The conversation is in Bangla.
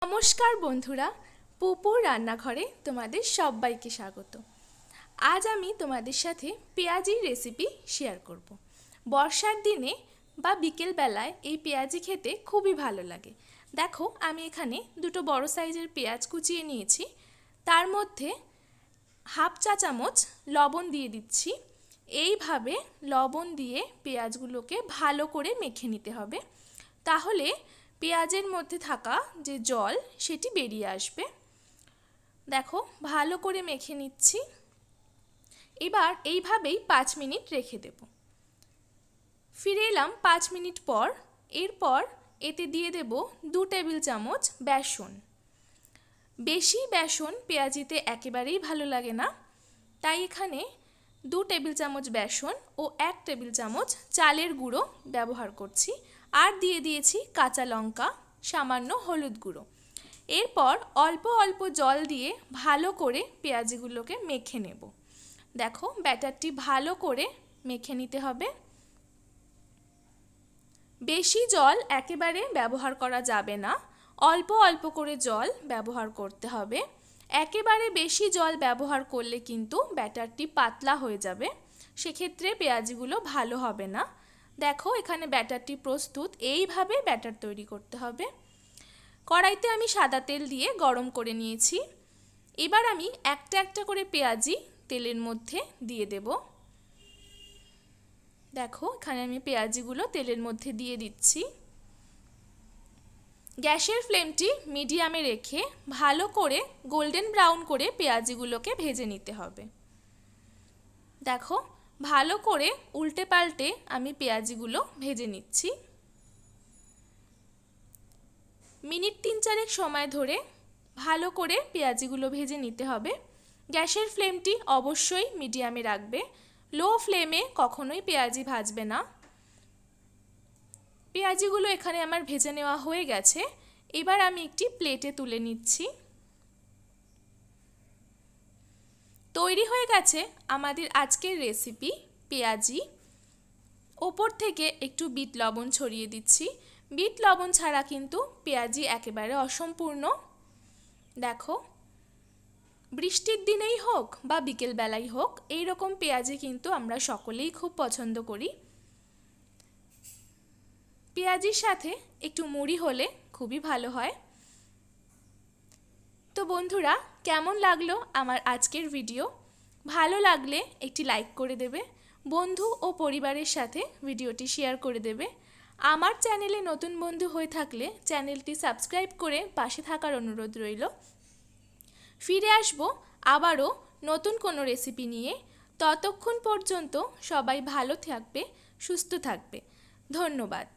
নমস্কার বন্ধুরা, পুপুর রান্নাঘরে তোমাদের সবাইকে স্বাগত। আজ আমি তোমাদের সাথে পেঁয়াজির রেসিপি শেয়ার করব। বর্ষার দিনে বা বিকেল বেলায় এই পেঁয়াজি খেতে খুবই ভালো লাগে। দেখো, আমি এখানে দুটো বড় সাইজের পেঁয়াজ কুচিয়ে নিয়েছি। তার মধ্যে হাফ চা চামচ লবণ দিয়ে দিচ্ছি। এইভাবে লবণ দিয়ে পেঁয়াজগুলোকে ভালো করে মেখে নিতে হবে, তাহলে পেঁয়াজের মধ্যে থাকা যে জল সেটি বেরিয়ে আসবে। দেখো, ভালো করে মেখে নিচ্ছি। এবার এইভাবেই 5 মিনিট রেখে দেব। ফিরে এলাম 5 মিনিট পর। এরপর এতে দিয়ে দেব 2 টেবিল চামচ বেসন। বেশি বেসন পেঁয়াজিতে একেবারেই ভালো লাগে না, তাই এখানে 2 টেবিল চামচ বেসন ও 1 টেবিল চামচ চালের গুঁড়ো ব্যবহার করছি। আর দিয়ে দিয়েছি কাঁচা লঙ্কা, সামান্য হলুদ গুঁড়ো। এরপর অল্প অল্প জল দিয়ে ভালো করে পেঁয়াজিগুলোকে মেখে নেব। দেখো, ব্যাটারটি ভালো করে মেখে নিতে হবে। বেশি জল একেবারে ব্যবহার করা যাবে না, অল্প অল্প করে জল ব্যবহার করতে হবে। একেবারে বেশি জল ব্যবহার করলে কিন্তু ব্যাটারটি পাতলা হয়ে যাবে, সেক্ষেত্রে পেঁয়াজিগুলো ভালো হবে না। দেখো, এখানে ব্যাটারটি প্রস্তুত। এইভাবে ব্যাটার তৈরি করতে হবে। কড়াইতে আমি সাদা তেল দিয়ে গরম করে নিয়েছি। এবার আমি একটা একটা করে পেঁয়াজি তেলের মধ্যে দিয়ে দেব। দেখো, এখানে আমি পেঁয়াজিগুলো তেলের মধ্যে দিয়ে দিচ্ছি। গ্যাসের ফ্লেমটি মিডিয়ামে রেখে ভালো করে গোল্ডেন ব্রাউন করে পেঁয়াজিগুলোকে ভেজে নিতে হবে। দেখো, ভালো করে উল্টে পাল্টে আমি পেঁয়াজিগুলো ভেজে নিচ্ছি। মিনিট 3-4 সময় ধরে ভালো করে পেঁয়াজিগুলো ভেজে নিতে হবে। গ্যাসের ফ্লেমটি অবশ্যই মিডিয়ামে রাখবে, লো ফ্লেমে কখনোই পেঁয়াজি ভাজবে না। পেঁয়াজিগুলো এখানে আমার ভেজে নেওয়া হয়ে গেছে। এবার আমি একটি প্লেটে তুলে নিচ্ছি। তৈরি হয়ে গেছে আমাদের আজকের রেসিপি পেঁয়াজি। ওপর থেকে একটু বিট লবণ ছড়িয়ে দিচ্ছি। বিট লবণ ছাড়া কিন্তু পেঁয়াজি একেবারে অসম্পূর্ণ। দেখো, বৃষ্টির দিনেই হোক বা বিকেল বেলাই হোক, এইরকম পেঁয়াজি কিন্তু আমরা সকলেই খুব পছন্দ করি। পেঁয়াজির সাথে একটু মুড়ি হলে খুবই ভালো হয়। তো বন্ধুরা, কেমন লাগলো আমার আজকের ভিডিও? ভালো লাগলে একটি লাইক করে দেবে, বন্ধু ও পরিবারের সাথে ভিডিওটি শেয়ার করে দেবে। আমার চ্যানেলে নতুন বন্ধু হয়ে থাকলে চ্যানেলটি সাবস্ক্রাইব করে পাশে থাকার অনুরোধ রইল। ফিরে আসবো আবারও নতুন কোনো রেসিপি নিয়ে। ততক্ষণ পর্যন্ত সবাই ভালো থাকবে, সুস্থ থাকবে। ধন্যবাদ।